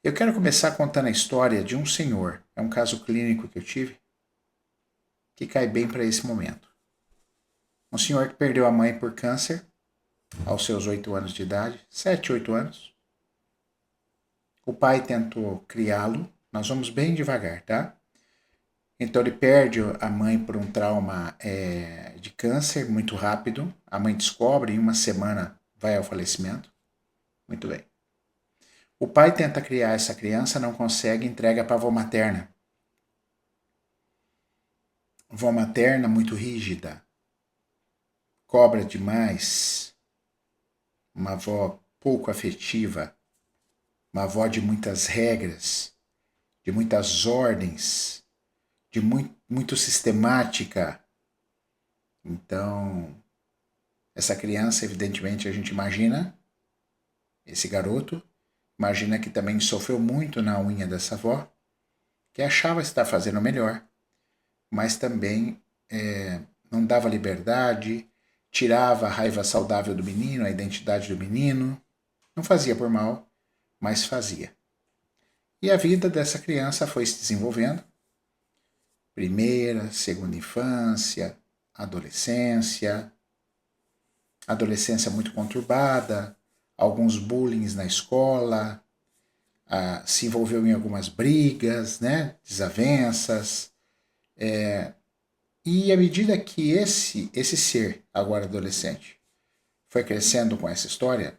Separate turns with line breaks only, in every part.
Eu quero começar contando a história de um senhor, é um caso clínico que eu tive, que cai bem para esse momento. Um senhor que perdeu a mãe por câncer aos seus 8 anos de idade, 7, 8 anos. O pai tentou criá-lo, nós vamos bem devagar, tá? Então ele perde a mãe por um trauma de câncer muito rápido. A mãe descobre, em uma semana vai ao falecimento. Muito bem. O pai tenta criar essa criança, não consegue, entrega para a avó materna. Avó materna muito rígida, cobra demais, uma avó pouco afetiva, uma avó de muitas regras, de muitas ordens, de muito sistemática. Então, essa criança, evidentemente, a gente imagina, esse garoto, imagina que também sofreu muito na unha dessa avó, que achava estar fazendo o melhor, mas também não dava liberdade, tirava a raiva saudável do menino, a identidade do menino. Não fazia por mal, mas fazia. E a vida dessa criança foi se desenvolvendo. Primeira, segunda infância, adolescência, adolescência muito conturbada, alguns bullying na escola, se envolveu em algumas brigas, né, desavenças. E à medida que esse ser, agora adolescente, foi crescendo com essa história,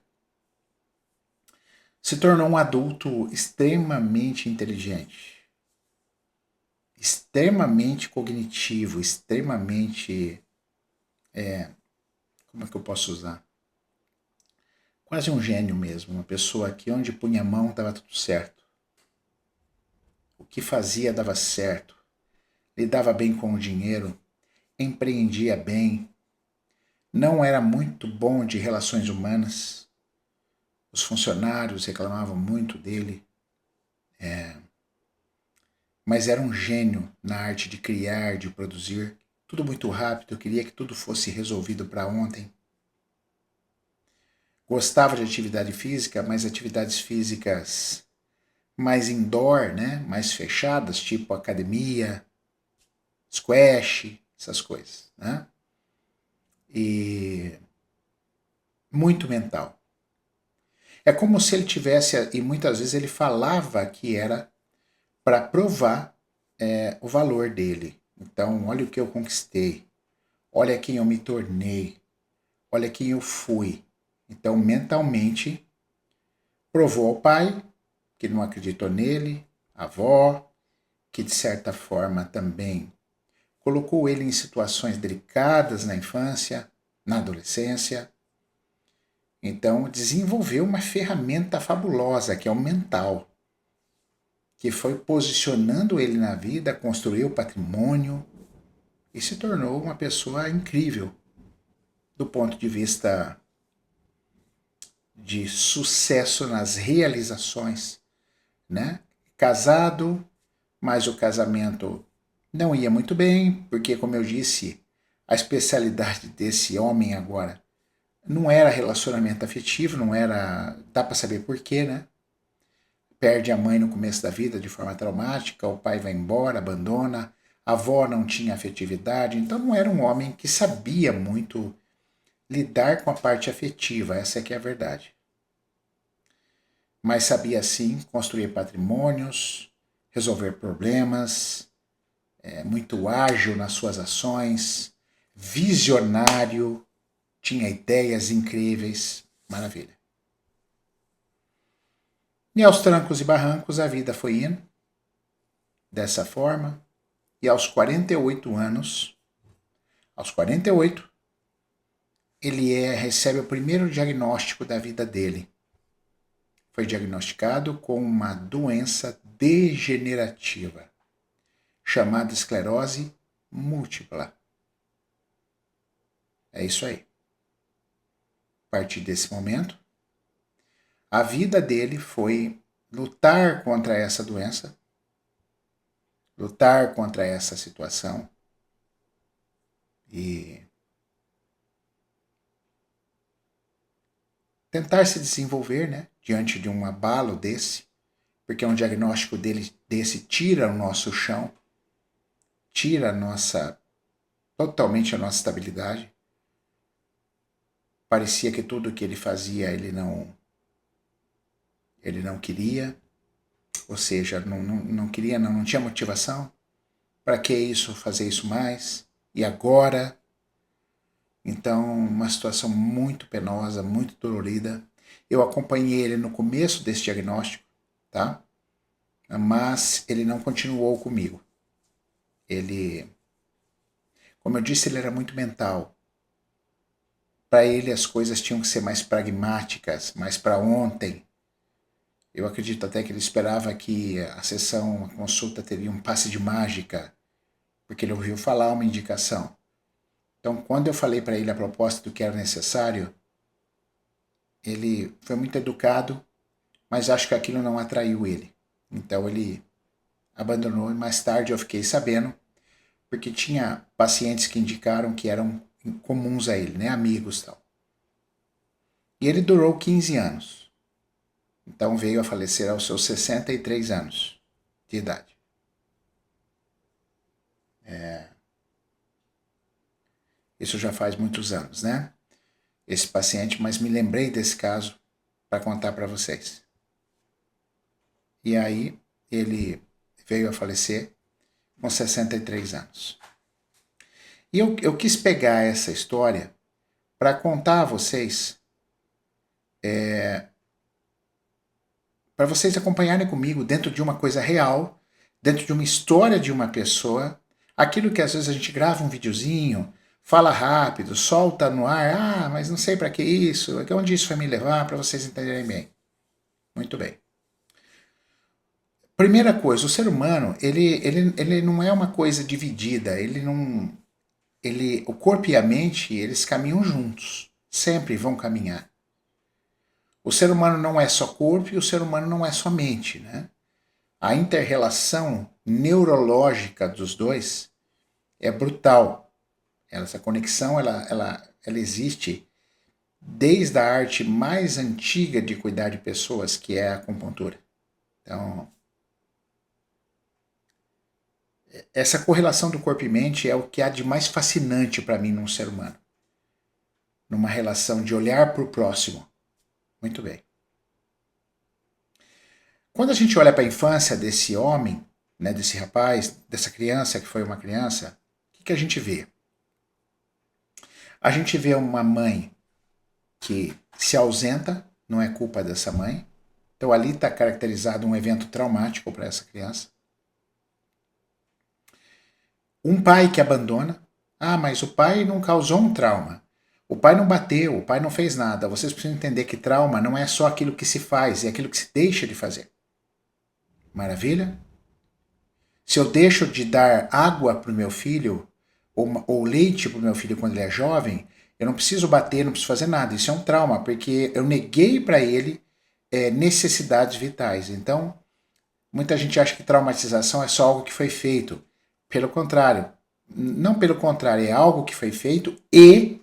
se tornou um adulto extremamente inteligente, extremamente cognitivo, extremamente. Como é que eu posso usar? Quase um gênio mesmo, uma pessoa que onde punha a mão estava tudo certo. O que fazia dava certo, lidava bem com o dinheiro, empreendia bem, não era muito bom de relações humanas. Os funcionários reclamavam muito dele, mas era um gênio na arte de criar, de produzir. Tudo muito rápido, eu queria que tudo fosse resolvido para ontem. Gostava de atividade física, mas atividades físicas mais indoor, né? Mais fechadas, tipo academia, squash, essas coisas. Né? E muito mental. É como se ele tivesse, e muitas vezes ele falava que era para provar o valor dele. Então, olha o que eu conquistei, olha quem eu me tornei, olha quem eu fui. Então, mentalmente, provou ao pai que não acreditou nele, a avó, que de certa forma também colocou ele em situações delicadas na infância, na adolescência. Então, desenvolveu uma ferramenta fabulosa, que é o mental, que foi posicionando ele na vida, construiu patrimônio e se tornou uma pessoa incrível do ponto de vista de sucesso nas realizações, né? Casado, mas o casamento não ia muito bem, porque, como eu disse, a especialidade desse homem agora não era relacionamento afetivo, não era. Dá para saber porquê, né? Perde a mãe no começo da vida de forma traumática, o pai vai embora, abandona, a avó não tinha afetividade, então não era um homem que sabia muito lidar com a parte afetiva, essa é que é a verdade. Mas sabia sim construir patrimônios, resolver problemas, muito ágil nas suas ações, visionário, tinha ideias incríveis, maravilha. E aos trancos e barrancos a vida foi indo dessa forma, e aos 48 anos, aos 48, ele recebe o primeiro diagnóstico da vida dele. Foi diagnosticado com uma doença degenerativa, chamada esclerose múltipla. É isso aí. A partir desse momento, a vida dele foi lutar contra essa doença, lutar contra essa situação e tentar se desenvolver, né, diante de um abalo desse, porque um diagnóstico desse tira o nosso chão, tira totalmente a nossa estabilidade. Parecia que tudo que ele fazia ele não queria, ou seja, não queria, não tinha motivação. Para que isso, fazer isso mais? E agora? Então, uma situação muito penosa, muito dolorida. Eu acompanhei ele no começo desse diagnóstico, tá? Mas ele não continuou comigo. Ele, como eu disse, ele era muito mental. Para ele as coisas tinham que ser mais pragmáticas, mais para ontem. Eu acredito até que ele esperava que a sessão, a consulta teria um passe de mágica, porque ele ouviu falar uma indicação. Então, quando eu falei para ele a proposta do que era necessário, ele foi muito educado, mas acho que aquilo não atraiu ele. Então, ele abandonou e mais tarde eu fiquei sabendo, porque tinha pacientes que indicaram que eram comuns a ele, né, amigos e tal. E ele durou 15 anos. Então veio a falecer aos seus 63 anos de idade. Isso já faz muitos anos, né? Esse paciente, mas me lembrei desse caso para contar para vocês. E aí ele veio a falecer com 63 anos. E eu quis pegar essa história para contar a vocês, para vocês acompanharem comigo dentro de uma coisa real, dentro de uma história de uma pessoa, aquilo que às vezes a gente grava um videozinho, fala rápido, solta no ar, mas não sei para que isso, onde isso vai me levar, para vocês entenderem bem. Muito bem. Primeira coisa, o ser humano, ele não é uma coisa dividida, o corpo e a mente, eles caminham juntos, sempre vão caminhar. O ser humano não é só corpo e o ser humano não é só mente, né? A inter-relação neurológica dos dois é brutal. Essa conexão, ela existe desde a arte mais antiga de cuidar de pessoas, que é a acupuntura. Então, essa correlação do corpo e mente é o que há de mais fascinante para mim num ser humano. Numa relação de olhar para o próximo. Muito bem. Quando a gente olha para a infância desse homem, né, desse rapaz, dessa criança que foi uma criança, o que a gente vê? A gente vê uma mãe que se ausenta, não é culpa dessa mãe. Então ali está caracterizado um evento traumático para essa criança. Um pai que abandona. Ah, mas o pai não causou um trauma. O pai não bateu, o pai não fez nada. Vocês precisam entender que trauma não é só aquilo que se faz, é aquilo que se deixa de fazer. Maravilha? Se eu deixo de dar água para o meu filho, ou leite para o meu filho quando ele é jovem, eu não preciso bater, não preciso fazer nada. Isso é um trauma, porque eu neguei para ele necessidades vitais. Então, muita gente acha que traumatização é só algo que foi feito. Pelo contrário. Não pelo contrário, é algo que foi feito e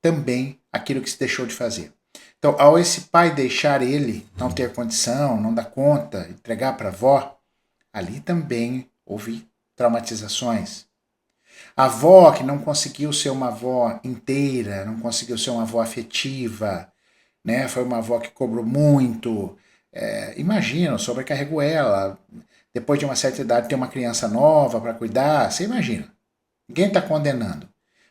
também aquilo que se deixou de fazer. Então, ao esse pai deixar ele não ter condição, não dar conta, entregar para a avó, ali também houve traumatizações. A avó que não conseguiu ser uma avó inteira, não conseguiu ser uma avó afetiva, né? Foi uma avó que cobrou muito. Imagina, sobrecarregou ela. Depois de uma certa idade, ter uma criança nova para cuidar, você imagina. Ninguém está condenando.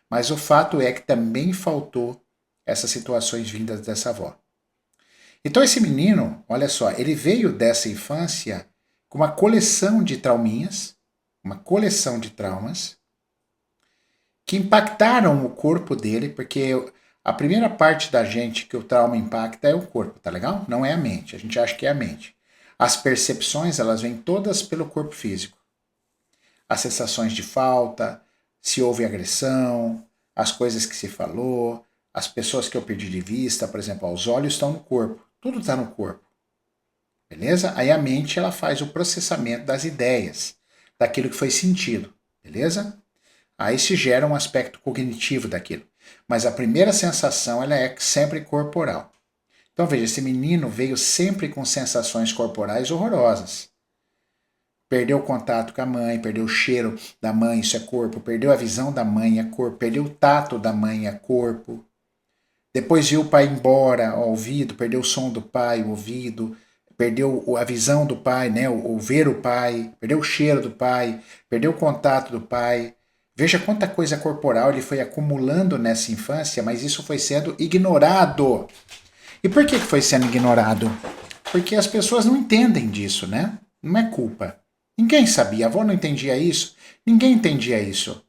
Mas o fato é que também faltou essas situações vindas dessa avó. Então esse menino, olha só, ele veio dessa infância com uma coleção de trauminhas, uma coleção de traumas, que impactaram o corpo dele, porque a primeira parte da gente que o trauma impacta é o corpo, tá legal? Não é a mente, a gente acha que é a mente. As percepções, elas vêm todas pelo corpo físico. As sensações de falta, se houve agressão, as coisas que se falou, as pessoas que eu perdi de vista, por exemplo, os olhos estão no corpo, tudo está no corpo. Beleza? Aí a mente ela faz o processamento das ideias, daquilo que foi sentido. Beleza? Aí se gera um aspecto cognitivo daquilo. Mas a primeira sensação ela é sempre corporal. Então veja, esse menino veio sempre com sensações corporais horrorosas. Perdeu o contato com a mãe, perdeu o cheiro da mãe, isso é corpo, perdeu a visão da mãe, é corpo, perdeu o tato da mãe, é corpo. Depois viu o pai embora, o ouvido, perdeu o som do pai, o ouvido, perdeu a visão do pai, né, o ver o pai, perdeu o cheiro do pai, perdeu o contato do pai. Veja quanta coisa corporal ele foi acumulando nessa infância, mas isso foi sendo ignorado. E por que foi sendo ignorado? Porque as pessoas não entendem disso, né? Não é culpa. Ninguém sabia, a avó não entendia isso, ninguém entendia isso.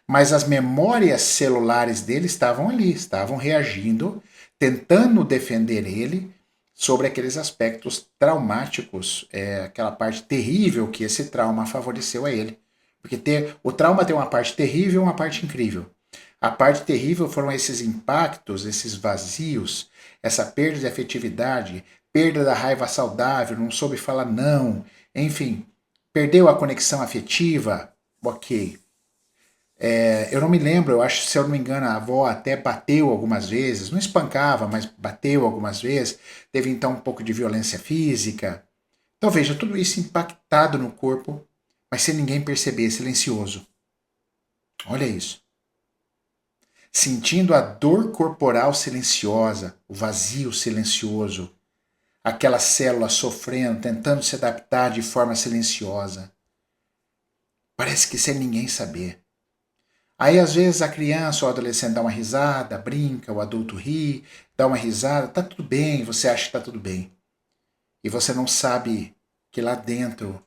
Mas as memórias celulares dele estavam ali, estavam reagindo, tentando defender ele sobre aqueles aspectos traumáticos, aquela parte terrível que esse trauma favoreceu a ele. Porque o trauma tem uma parte terrível e uma parte incrível. A parte terrível foram esses impactos, esses vazios, essa perda de afetividade, perda da raiva saudável, não soube falar não, enfim, perdeu a conexão afetiva, ok. Eu não me lembro, eu acho, se eu não me engano, a avó até bateu algumas vezes, não espancava, mas bateu algumas vezes, teve então um pouco de violência física. Então veja, tudo isso impactado no corpo, mas sem ninguém perceber, silencioso. Olha isso. Sentindo a dor corporal silenciosa, o vazio silencioso, aquela célula sofrendo, tentando se adaptar de forma silenciosa. Parece que sem ninguém saber. Aí às vezes a criança ou o adolescente dá uma risada, brinca, o adulto ri, dá uma risada, tá tudo bem, você acha que tá tudo bem. E você não sabe que lá dentro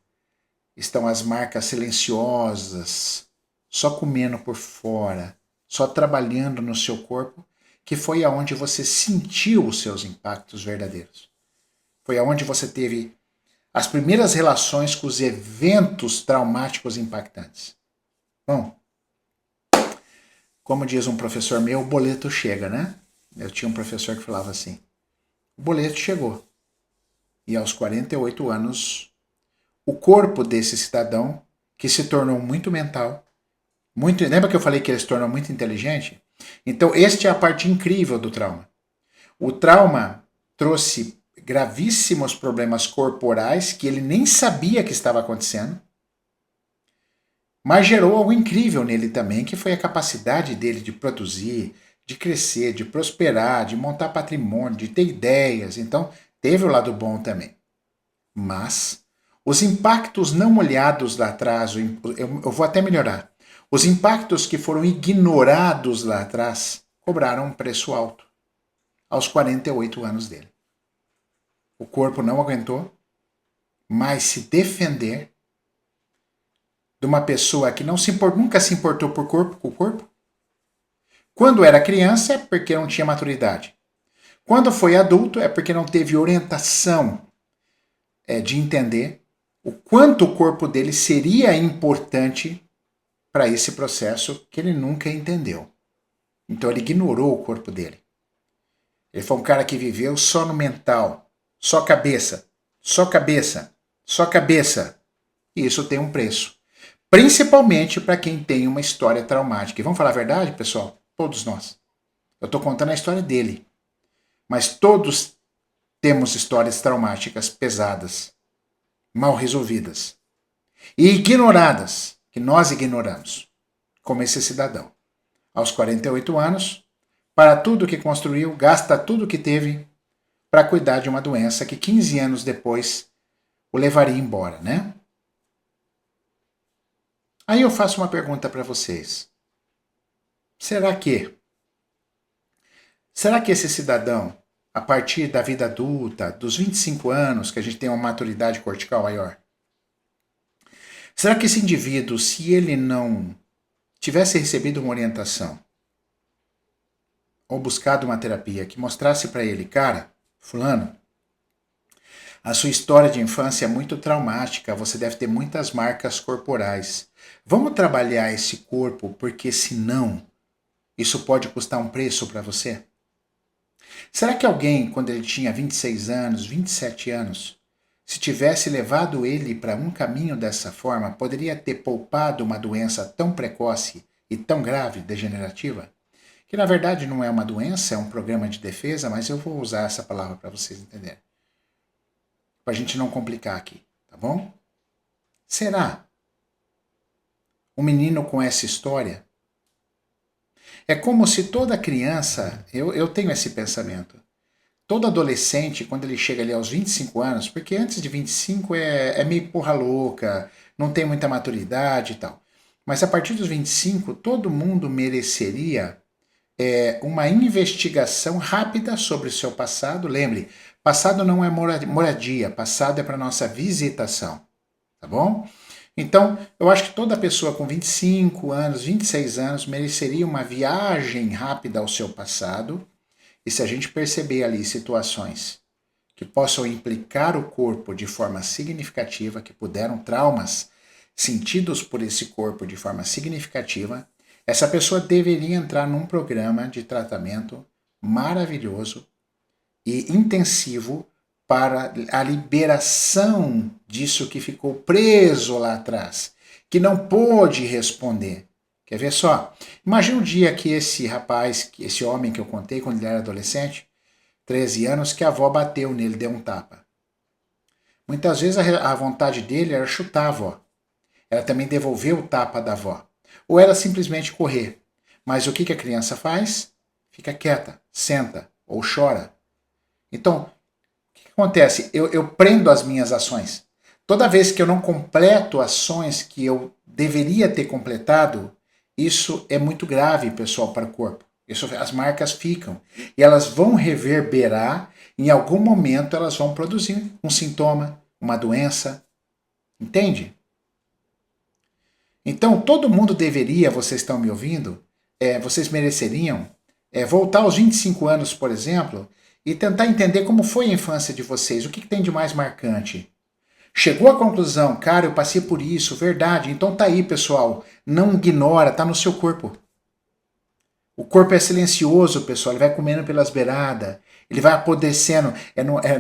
estão as marcas silenciosas, só comendo por fora, só trabalhando no seu corpo, que foi aonde você sentiu os seus impactos verdadeiros. Foi aonde você teve as primeiras relações com os eventos traumáticos impactantes. Bom, como diz um professor meu, o boleto chega, né? Eu tinha um professor que falava assim: o boleto chegou. E aos 48 anos, o corpo desse cidadão, que se tornou muito mental, muito. Lembra que eu falei que ele se tornou muito inteligente? Então, este é a parte incrível do trauma. O trauma trouxe gravíssimos problemas corporais que ele nem sabia que estava acontecendo, mas gerou algo incrível nele também, que foi a capacidade dele de produzir, de crescer, de prosperar, de montar patrimônio, de ter ideias. Então, teve o lado bom também. Mas os impactos não olhados lá atrás, eu vou até melhorar. Os impactos que foram ignorados lá atrás cobraram um preço alto aos 48 anos dele. O corpo não aguentou mais se defender de uma pessoa que nunca se importou com o corpo. Quando era criança é porque não tinha maturidade. Quando foi adulto é porque não teve orientação de entender o quanto o corpo dele seria importante para esse processo que ele nunca entendeu. Então ele ignorou o corpo dele. Ele foi um cara que viveu só no mental, só cabeça, só cabeça, só cabeça. E isso tem um preço. Principalmente para quem tem uma história traumática. E vamos falar a verdade, pessoal? Todos nós. Eu estou contando a história dele. Mas todos temos histórias traumáticas pesadas, mal resolvidas e ignoradas, que nós ignoramos, como esse cidadão. Aos 48 anos, para tudo que construiu, gasta tudo que teve para cuidar de uma doença que 15 anos depois o levaria embora, né? Aí eu faço uma pergunta para vocês. Será que esse cidadão, a partir da vida adulta, dos 25 anos, que a gente tem uma maturidade cortical maior, será que esse indivíduo, se ele não tivesse recebido uma orientação ou buscado uma terapia que mostrasse para ele, cara, fulano, a sua história de infância é muito traumática, você deve ter muitas marcas corporais. Vamos trabalhar esse corpo, porque senão isso pode custar um preço para você? Será que alguém, quando ele tinha 26 anos, 27 anos, se tivesse levado ele para um caminho dessa forma, poderia ter poupado uma doença tão precoce e tão grave, degenerativa? que na verdade não é uma doença, é um programa de defesa, mas eu vou usar essa palavra para vocês entenderem. Para a gente não complicar aqui, tá bom? Será? Um menino com essa história? É como se toda criança, eu tenho esse pensamento, todo adolescente, quando ele chega ali aos 25 anos, porque antes de 25 é meio porra louca, não tem muita maturidade e tal. Mas a partir dos 25, todo mundo mereceria uma investigação rápida sobre o seu passado. Lembre, passado não é moradia, passado é para nossa visitação, tá bom? Então, eu acho que toda pessoa com 25 anos, 26 anos mereceria uma viagem rápida ao seu passado. E se a gente perceber ali situações que possam implicar o corpo de forma significativa, que puderam traumas sentidos por esse corpo de forma significativa, essa pessoa deveria entrar num programa de tratamento maravilhoso e intensivo para a liberação disso que ficou preso lá atrás, que não pôde responder. Quer ver só? Imagina um dia que esse rapaz, esse homem que eu contei quando ele era adolescente, 13 anos, que a avó bateu nele, deu um tapa. Muitas vezes a vontade dele era chutar a avó. Era também devolver o tapa da avó. Ou era simplesmente correr. Mas o que a criança faz? Fica quieta, senta ou chora. Então, o que acontece? Eu prendo as minhas ações. Toda vez que eu não completo ações que eu deveria ter completado, isso é muito grave, pessoal, para o corpo. As marcas ficam. E elas vão reverberar, em algum momento elas vão produzir um sintoma, uma doença. Entende? Então, todo mundo deveria, vocês estão me ouvindo, vocês mereceriam voltar aos 25 anos, por exemplo, e tentar entender como foi a infância de vocês, o que tem de mais marcante. Chegou à conclusão, cara, eu passei por isso, verdade, então tá aí, pessoal, não ignora, tá no seu corpo. O corpo é silencioso, pessoal, ele vai comendo pelas beiradas, ele vai apodrecendo,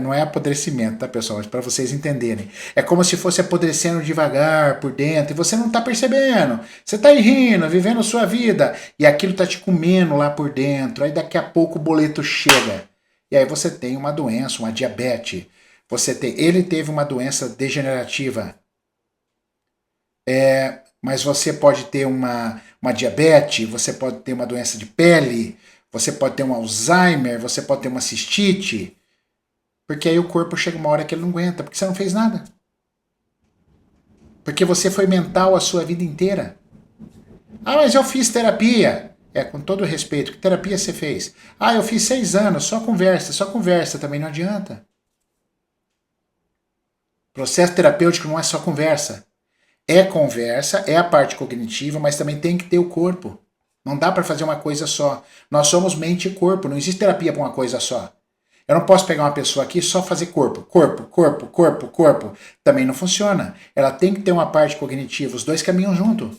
não é apodrecimento, tá, pessoal, mas para vocês entenderem. É como se fosse apodrecendo devagar por dentro e você não tá percebendo. Você tá aí rindo, vivendo a sua vida e aquilo tá te comendo lá por dentro. Aí daqui a pouco o boleto chega. E aí você tem uma doença, uma diabetes. Ele teve uma doença degenerativa. Mas você pode ter uma diabetes, você pode ter uma doença de pele, você pode ter um Alzheimer, você pode ter uma cistite, porque aí o corpo chega uma hora que ele não aguenta, porque você não fez nada. Porque você foi mental a sua vida inteira. Ah, mas eu fiz terapia. Com todo respeito, que terapia você fez? Ah, eu fiz 6 anos, só conversa, também não adianta. Processo terapêutico não é só conversa. É conversa, é a parte cognitiva, mas também tem que ter o corpo. Não dá para fazer uma coisa só. Nós somos mente e corpo, não existe terapia para uma coisa só. Eu não posso pegar uma pessoa aqui e só fazer corpo. Também não funciona. Ela tem que ter uma parte cognitiva, os dois caminham junto.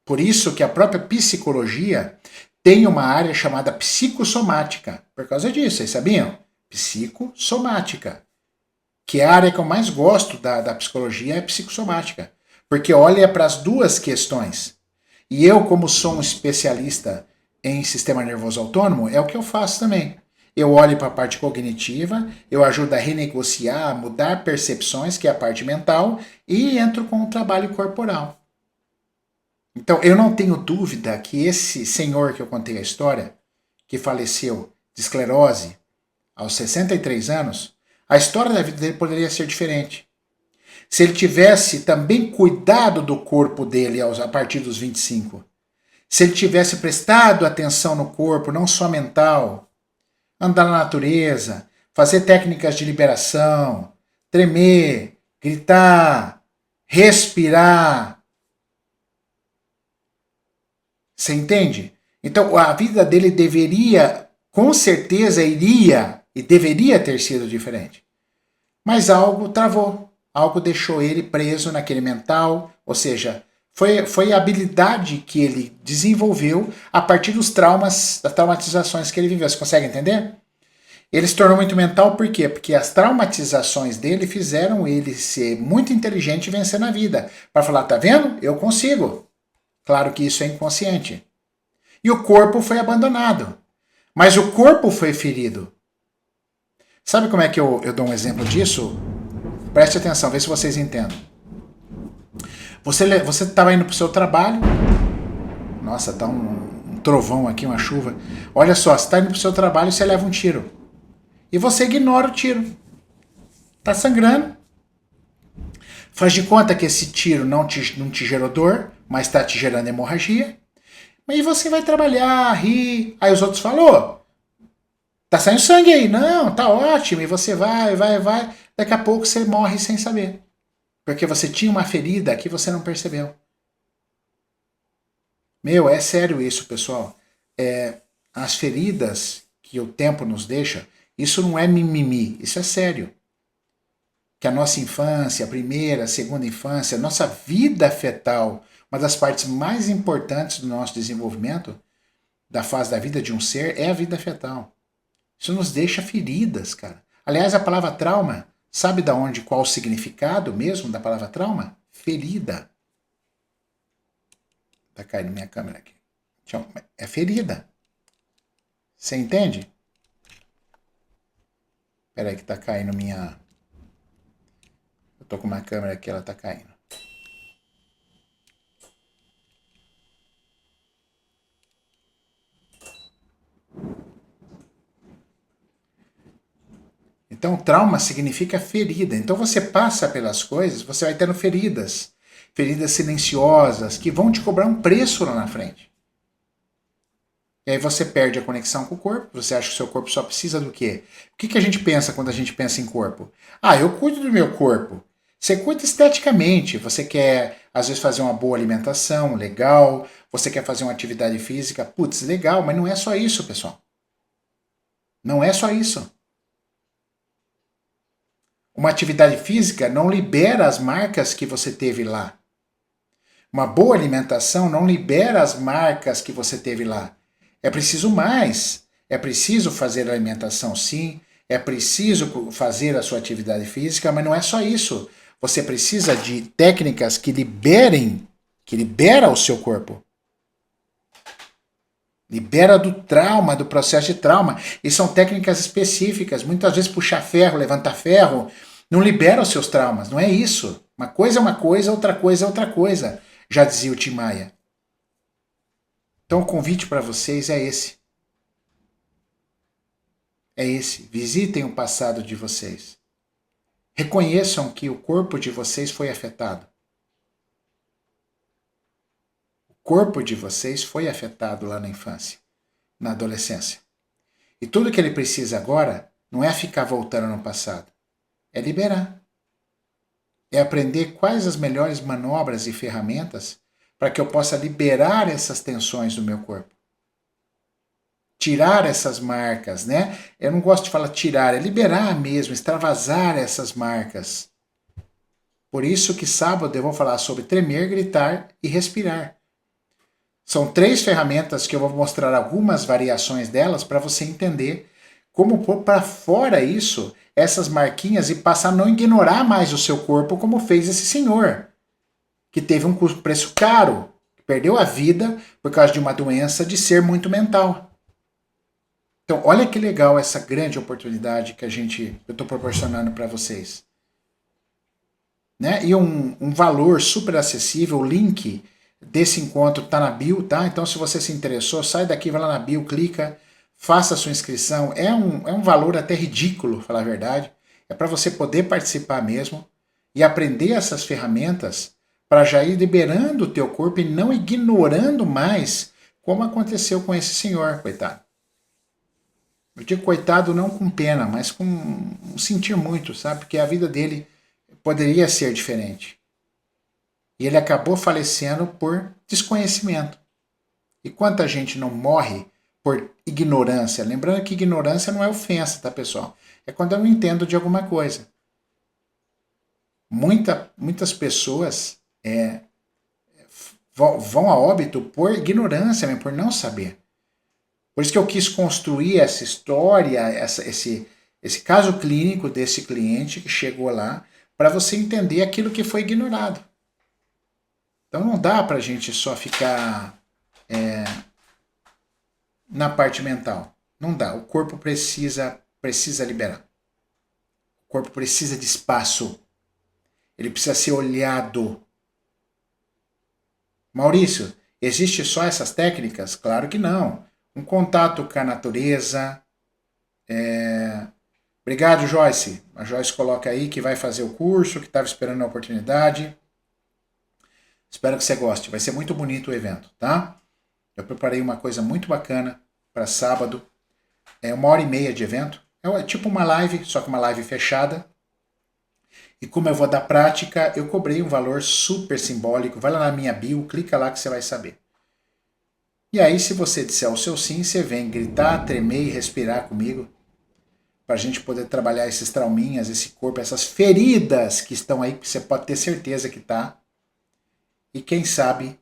Por isso que a própria psicologia tem uma área chamada psicossomática. Por causa disso, vocês sabiam? Psicossomática. Que a área que eu mais gosto da psicologia é a psicossomática. Porque olha para as duas questões. E eu, como sou um especialista em sistema nervoso autônomo, é o que eu faço também. Eu olho para a parte cognitiva, eu ajudo a renegociar, a mudar percepções, que é a parte mental, e entro com o trabalho corporal. Então, eu não tenho dúvida que esse senhor que eu contei a história, que faleceu de esclerose aos 63 anos, a história da vida dele poderia ser diferente. Se ele tivesse também cuidado do corpo dele a partir dos 25. Se ele tivesse prestado atenção no corpo, não só mental, andar na natureza, fazer técnicas de liberação, tremer, gritar, respirar. Você entende? Então a vida dele deveria, com certeza iria e deveria ter sido diferente. Mas algo travou. Algo deixou ele preso naquele mental, ou seja, foi a habilidade que ele desenvolveu a partir dos traumas, das traumatizações que ele viveu. Você consegue entender? Ele se tornou muito mental por quê? Porque as traumatizações dele fizeram ele ser muito inteligente e vencer na vida. Para falar, tá vendo? Eu consigo. Claro que isso é inconsciente. e o corpo foi abandonado. Mas o corpo foi ferido. Sabe como é que eu dou um exemplo disso? Preste atenção, vê se vocês entendem. Você estava indo para o seu trabalho. Nossa, tá um trovão aqui, uma chuva. Olha só, você está indo para o seu trabalho e você leva um tiro. E você ignora o tiro. Tá sangrando. Faz de conta que esse tiro não te gerou dor, mas está te gerando hemorragia. E você vai trabalhar, rir. Aí os outros falam, tá saindo sangue aí. Não, tá ótimo. E você vai. Daqui a pouco você morre sem saber. Porque você tinha uma ferida que você não percebeu. Meu, é sério isso, pessoal. As feridas que o tempo nos deixa, isso não é mimimi, isso é sério. Que a nossa infância, a primeira, a segunda infância, a nossa vida fetal, uma das partes mais importantes do nosso desenvolvimento, da fase da vida de um ser, é a vida fetal. Isso nos deixa feridas, cara. Aliás, a palavra trauma, sabe da onde, qual o significado mesmo da palavra trauma? Ferida. Tá caindo minha câmera aqui. É ferida. Você entende? Espera aí que tá caindo minha... Eu tô com uma câmera aqui, ela tá caindo. Então, trauma significa ferida. Então, você passa pelas coisas, você vai tendo feridas. Feridas silenciosas que vão te cobrar um preço lá na frente. E aí você perde a conexão com o corpo, você acha que o seu corpo só precisa do quê? O que a gente pensa quando a gente pensa em corpo? Eu cuido do meu corpo. Você cuida esteticamente, você quer às vezes fazer uma boa alimentação, legal, você quer fazer uma atividade física, putz, legal, mas não é só isso, pessoal. Não é só isso. Uma atividade física não libera as marcas que você teve lá. Uma boa alimentação não libera as marcas que você teve lá. É preciso mais. É preciso fazer alimentação, sim. É preciso fazer a sua atividade física, mas não é só isso. Você precisa de técnicas que libera o seu corpo. Libera do trauma, do processo de trauma. E são técnicas específicas. Muitas vezes puxar ferro, levantar ferro, não libera os seus traumas. Não é isso. Uma coisa é uma coisa, outra coisa é outra coisa. Já dizia o Tim Maia. Então o convite para vocês é esse. É esse. Visitem o passado de vocês. Reconheçam que o corpo de vocês foi afetado. O corpo de vocês foi afetado lá na infância, na adolescência. E tudo que ele precisa agora não é ficar voltando no passado. É liberar. É aprender quais as melhores manobras e ferramentas para que eu possa liberar essas tensões do meu corpo. Tirar essas marcas, né? Eu não gosto de falar tirar, é liberar mesmo, extravasar essas marcas. Por isso que sábado eu vou falar sobre tremer, gritar e respirar. São 3 ferramentas que eu vou mostrar algumas variações delas para você entender como pôr para fora isso, essas marquinhas e passar a não ignorar mais o seu corpo como fez esse senhor, que teve um preço caro, que perdeu a vida por causa de uma doença de ser muito mental. Então, olha que legal essa grande oportunidade que eu estou proporcionando para vocês. Né? E um valor super acessível, o link desse encontro está na bio, tá? Então, se você se interessou, sai daqui, vai lá na bio, clica, faça a sua inscrição. É um valor até ridículo, falar a verdade. É para você poder participar mesmo e aprender essas ferramentas para já ir liberando o teu corpo e não ignorando mais como aconteceu com esse senhor, coitado. Eu digo coitado não com pena, mas com sentir muito, sabe? Porque a vida dele poderia ser diferente. E ele acabou falecendo por desconhecimento. E quanta gente não morre por ignorância? Lembrando que ignorância não é ofensa, tá, pessoal? É quando eu não entendo de alguma coisa. Muitas pessoas vão a óbito por ignorância, por não saber. Por isso que eu quis construir essa história, esse caso clínico desse cliente que chegou lá, para você entender aquilo que foi ignorado. Então não dá para a gente só ficar na parte mental. Não dá. O corpo precisa liberar. O corpo precisa de espaço. Ele precisa ser olhado. Maurício, existe só essas técnicas? Claro que não. Um contato com a natureza. Obrigado, Joyce. A Joyce coloca aí que vai fazer o curso, que estava esperando a oportunidade. Espero que você goste. Vai ser muito bonito o evento, tá? Eu preparei uma coisa muito bacana para sábado. É 1h30 de evento. É tipo uma live, só que uma live fechada. E como eu vou dar prática, eu cobrei um valor super simbólico. Vai lá na minha bio, clica lá que você vai saber. E aí, se você disser o seu sim, você vem gritar, tremer e respirar comigo. Para a gente poder trabalhar esses trauminhas, esse corpo, essas feridas que estão aí, que você pode ter certeza que tá. E quem sabe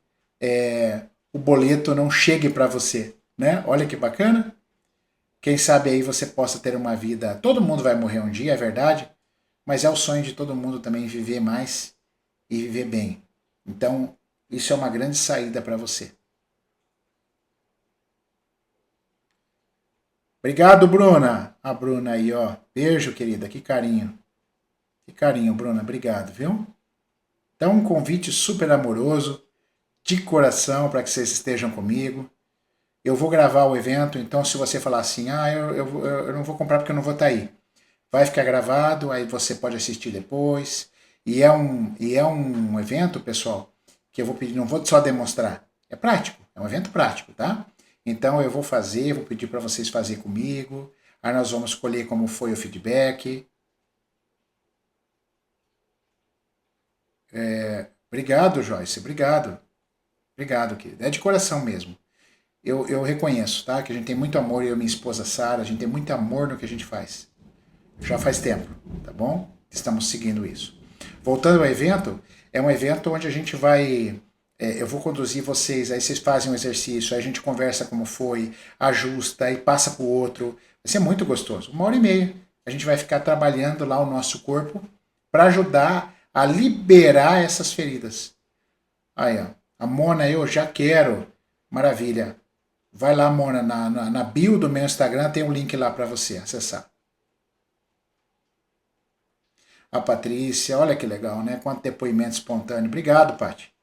o boleto não chegue para você, né? Olha que bacana. Quem sabe aí você possa ter uma vida. Todo mundo vai morrer um dia, é verdade, mas é o sonho de todo mundo também viver mais e viver bem. Então, isso é uma grande saída para você. Obrigado, Bruna. A Bruna aí, ó. Beijo, querida. Que carinho. Que carinho, Bruna. Obrigado, viu? Então, um convite super amoroso, de coração, para que vocês estejam comigo. Eu vou gravar o evento, então se você falar assim, eu não vou comprar porque eu não vou estar aí. Vai ficar gravado, aí você pode assistir depois. E é um evento, pessoal, que eu vou pedir, não vou só demonstrar. É prático, é um evento prático, tá? Então eu vou fazer, vou pedir para vocês fazerem comigo. Aí nós vamos escolher como foi o feedback. Obrigado, Joyce, obrigado. Obrigado, querido. É de coração mesmo. Eu reconheço, tá? Que a gente tem muito amor, eu e minha esposa Sara, a gente tem muito amor no que a gente faz. Já faz tempo, tá bom? Estamos seguindo isso. Voltando ao evento, é um evento onde a gente vai. Eu vou conduzir vocês, aí vocês fazem um exercício, aí a gente conversa como foi, ajusta e passa para o outro. Vai ser muito gostoso. 1h30. A gente vai ficar trabalhando lá o nosso corpo para ajudar a liberar essas feridas. Aí, ó. A Mona, eu já quero. Maravilha. Vai lá, Mona, na bio do meu Instagram tem um link lá para você acessar. A Patrícia, olha que legal, né? Quanto depoimento espontâneo. Obrigado, Paty.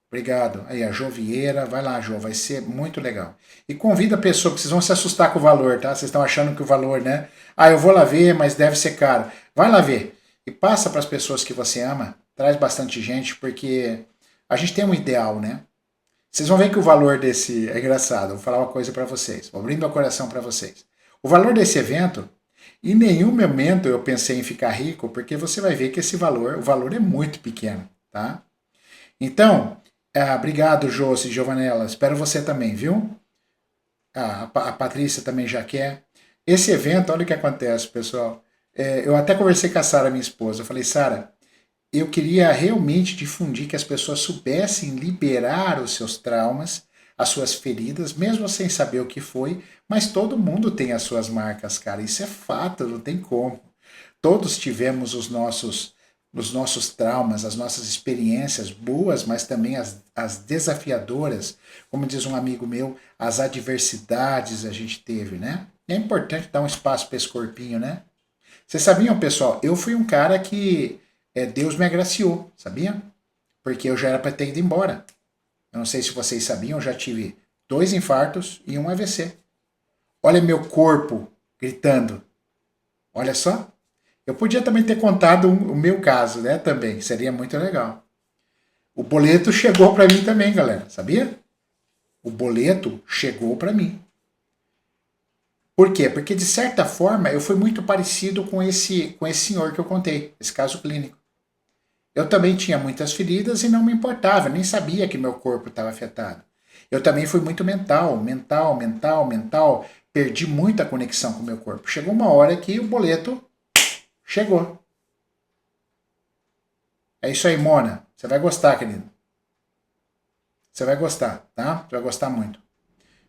Obrigado. Aí, a Jo Vieira, vai lá, Jo, vai ser muito legal. E convida a pessoa, porque vocês vão se assustar com o valor, tá? Vocês estão achando que o valor, né? Ah, eu vou lá ver, mas deve ser caro. Vai lá ver. E passa para as pessoas que você ama, traz bastante gente, porque a gente tem um ideal, né? Vocês vão ver que o valor desse. É engraçado, vou falar uma coisa para vocês. Vou abrir meu coração para vocês. O valor desse evento, em nenhum momento eu pensei em ficar rico, porque você vai ver que esse valor, o valor é muito pequeno, tá? Então, obrigado, Josi, Giovanella. Espero você também, viu? A Patrícia também já quer. Esse evento, olha o que acontece, pessoal. Eu até conversei com a Sara, minha esposa. Eu falei, Sara, eu queria realmente difundir que as pessoas soubessem liberar os seus traumas, as suas feridas, mesmo sem saber o que foi, mas todo mundo tem as suas marcas, cara. Isso é fato, não tem como. Todos tivemos os nossos traumas, as nossas experiências boas, mas também as desafiadoras. Como diz um amigo meu, as adversidades a gente teve, né? E é importante dar um espaço para esse corpinho, né? Vocês sabiam, pessoal? Eu fui um cara que Deus me agraciou, sabia? Porque eu já era para ter ido embora. Eu não sei se vocês sabiam, eu já tive 2 infartos e um AVC. Olha meu corpo gritando. Olha só. Eu podia também ter contado o meu caso, né? Também seria muito legal. O boleto chegou para mim também, galera. Sabia? O boleto chegou para mim. Por quê? Porque de certa forma eu fui muito parecido com esse senhor que eu contei, esse caso clínico. Eu também tinha muitas feridas e não me importava, nem sabia que meu corpo estava afetado. Eu também fui muito mental, mental, mental, mental. Perdi muita conexão com o meu corpo. Chegou uma hora que o boleto chegou. É isso aí, Mona. Você vai gostar, querido. Você vai gostar, tá? Você vai gostar muito.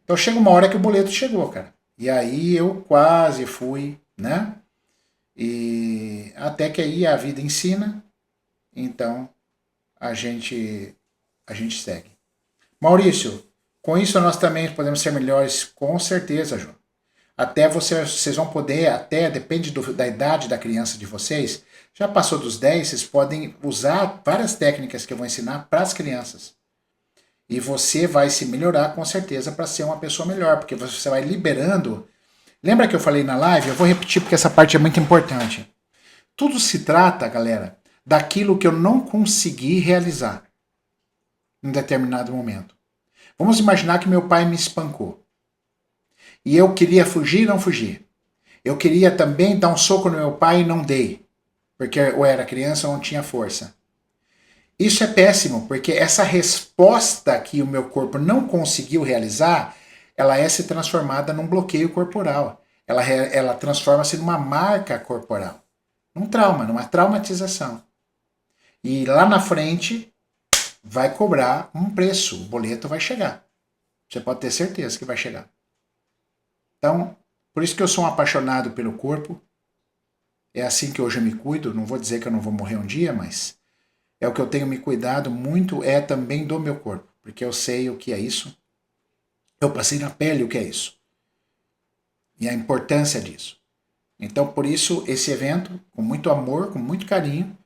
Então chega uma hora que o boleto chegou, cara. E aí eu quase fui, né? E até que aí a vida ensina, então a gente segue. Maurício, Com isso nós também podemos ser melhores, com certeza, João. Até vocês vão poder, até depende da idade da criança de vocês, já passou dos 10, vocês podem usar várias técnicas que eu vou ensinar para as crianças. E você vai se melhorar com certeza para ser uma pessoa melhor, porque você vai liberando. Lembra que eu falei na live? Eu vou repetir porque essa parte é muito importante. Tudo se trata, galera, daquilo que eu não consegui realizar em determinado momento. Vamos imaginar que meu pai me espancou. E eu queria fugir e não fugi. Eu queria também dar um soco no meu pai e não dei. Porque eu era criança ou não tinha força. Isso é péssimo, porque essa resposta que o meu corpo não conseguiu realizar, ela é se transformada num bloqueio corporal. Ela transforma-se numa marca corporal. Num trauma, numa traumatização. E lá na frente vai cobrar um preço, o boleto vai chegar. Você pode ter certeza que vai chegar. Então, por isso que eu sou um apaixonado pelo corpo. É assim que hoje eu me cuido. Não vou dizer que eu não vou morrer um dia, mas é o que eu tenho me cuidado muito, é também do meu corpo. Porque eu sei o que é isso. Eu passei na pele o que é isso. E a importância disso. Então, por isso, esse evento, com muito amor, com muito carinho,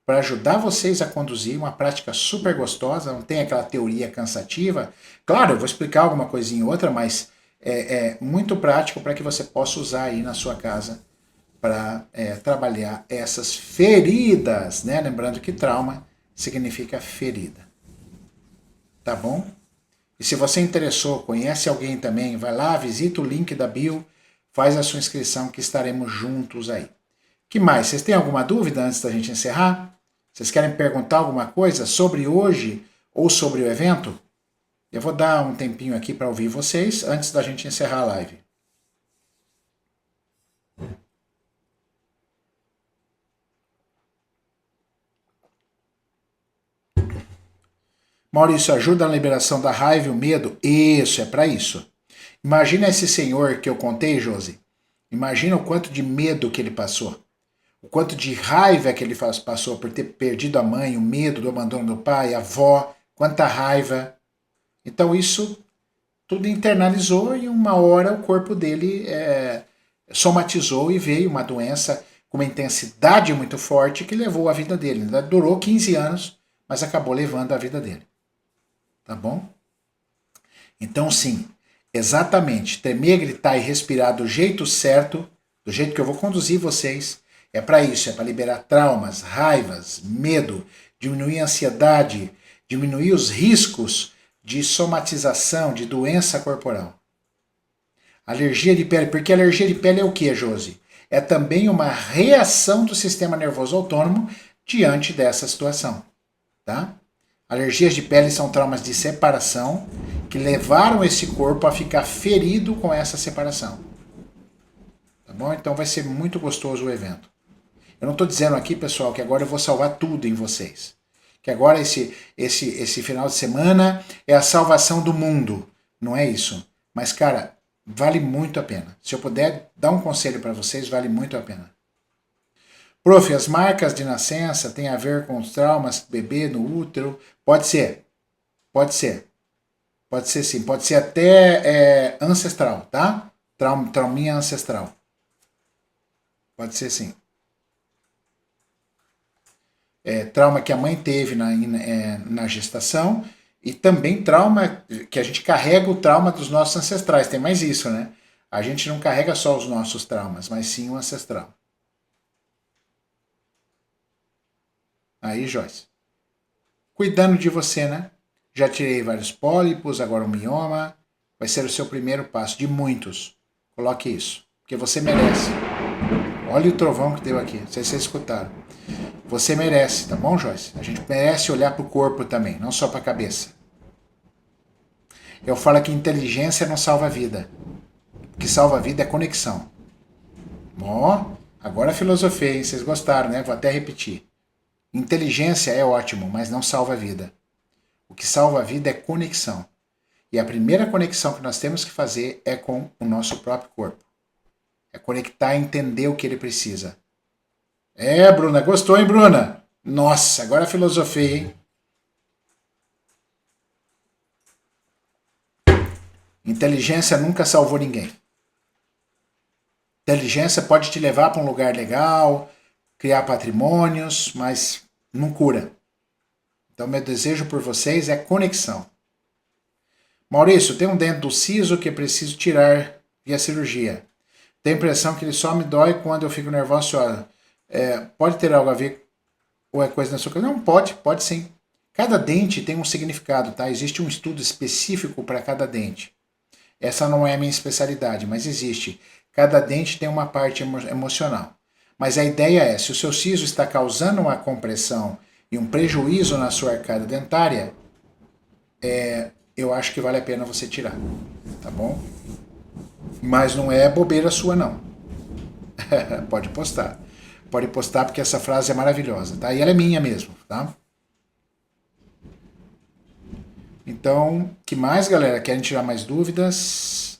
para ajudar vocês a conduzir uma prática super gostosa, não tem aquela teoria cansativa. Claro, eu vou explicar alguma coisinha ou outra, mas é muito prático para que você possa usar aí na sua casa para trabalhar essas feridas, né? Lembrando que trauma significa ferida. Tá bom? E se você interessou, conhece alguém também, vai lá, visita o link da bio, faz a sua inscrição que estaremos juntos aí. Que mais? Vocês têm alguma dúvida antes da gente encerrar? Vocês querem perguntar alguma coisa sobre hoje ou sobre o evento? Eu vou dar um tempinho aqui para ouvir vocês antes da gente encerrar a live. Maurício, ajuda na liberação da raiva e o medo? Isso, é para isso. Imagina esse senhor que eu contei, Josi. Imagina o quanto de medo que ele passou. O quanto de raiva que ele passou por ter perdido a mãe, o medo do abandono do pai, a avó, quanta raiva. Então isso tudo internalizou e uma hora o corpo dele somatizou e veio uma doença com uma intensidade muito forte que levou a vida dele. Durou 15 anos, mas acabou levando a vida dele. Tá bom? Então sim, exatamente, tremer, gritar e respirar do jeito certo, do jeito que eu vou conduzir vocês, é para isso, é para liberar traumas, raivas, medo, diminuir a ansiedade, diminuir os riscos de somatização, de doença corporal. Alergia de pele, porque alergia de pele é o que, Josi? É também uma reação do sistema nervoso autônomo diante dessa situação, tá? Alergias de pele são traumas de separação que levaram esse corpo a ficar ferido com essa separação. Tá bom? Então vai ser muito gostoso o evento. Eu não estou dizendo aqui, pessoal, que agora eu vou salvar tudo em vocês. Que agora esse final de semana é a salvação do mundo. Não é isso. Mas, cara, vale muito a pena. Se eu puder dar um conselho para vocês, vale muito a pena. Prof, as marcas de nascença têm a ver com os traumas do bebê no útero? Pode ser. Pode ser. Pode ser sim. Pode ser até ancestral, tá? Trauminha ancestral. Pode ser sim. Trauma que a mãe teve na gestação e também trauma que a gente carrega o trauma dos nossos ancestrais. Tem mais isso, né? A gente não carrega só os nossos traumas, mas sim o ancestral. Aí, Joyce. Cuidando de você, né? Já tirei vários pólipos, agora um mioma. Vai ser o seu primeiro passo, de muitos. Coloque isso, porque você merece. Olha o trovão que deu aqui, não sei se vocês escutaram. Você merece, tá bom, Joyce? A gente merece olhar para o corpo também, não só para a cabeça. Eu falo que inteligência não salva a vida. O que salva a vida é conexão. Ó, agora filosofei, hein? Vocês gostaram, né? Vou até repetir. Inteligência é ótimo, mas não salva a vida. O que salva a vida é conexão. E a primeira conexão que nós temos que fazer é com o nosso próprio corpo. É conectar e entender o que ele precisa. Bruna, gostou, hein, Bruna? Nossa, agora filosofei, hein? Inteligência nunca salvou ninguém. Inteligência pode te levar para um lugar legal, criar patrimônios, mas não cura. Então, meu desejo por vocês é conexão. Maurício, tem um dente do siso que preciso tirar via cirurgia. Tenho a impressão que ele só me dói quando eu fico nervoso. Pode ter algo a ver ou é coisa da sua cabeça? Não, pode sim. Cada dente tem um significado, tá? Existe um estudo específico para cada dente. Essa não é a minha especialidade, mas existe. Cada dente tem uma parte emocional. Mas a ideia é, se o seu siso está causando uma compressão e um prejuízo na sua arcada dentária, eu acho que vale a pena você tirar, tá bom? Mas não é bobeira sua, não. Pode postar. Pode postar porque essa frase é maravilhosa, tá? E ela é minha mesmo, tá? Então, que mais, galera? Querem tirar mais dúvidas?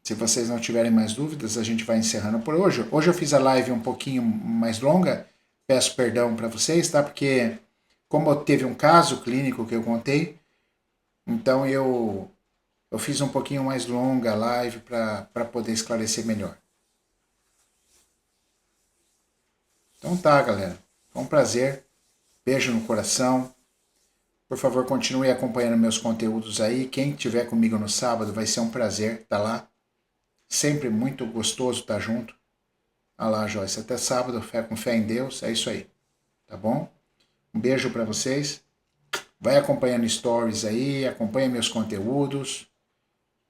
Se vocês não tiverem mais dúvidas, a gente vai encerrando por hoje. Hoje eu fiz a live um pouquinho mais longa. Peço perdão para vocês, tá? Porque como teve um caso clínico que eu contei, então eu fiz um pouquinho mais longa a live para poder esclarecer melhor. Então tá, galera. Foi um prazer. Beijo no coração. Por favor, continue acompanhando meus conteúdos aí. Quem estiver comigo no sábado vai ser um prazer estar lá. Sempre muito gostoso estar junto. Ah lá, Joyce. Até sábado. Fé com fé em Deus. É isso aí. Tá bom? Um beijo para vocês. Vai acompanhando stories aí. Acompanha meus conteúdos.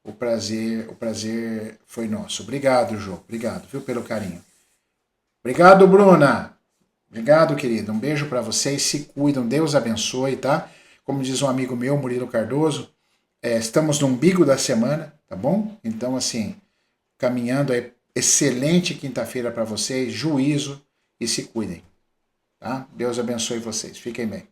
O prazer foi nosso. Obrigado, Jô. Obrigado, viu, pelo carinho. Obrigado, Bruna. Obrigado, querida. Um beijo para vocês. Se cuidam. Deus abençoe, tá? Como diz um amigo meu, Murilo Cardoso, estamos no umbigo da semana, tá bom? Então, assim, caminhando aí, excelente quinta-feira para vocês, juízo e se cuidem, tá? Deus abençoe vocês. Fiquem bem.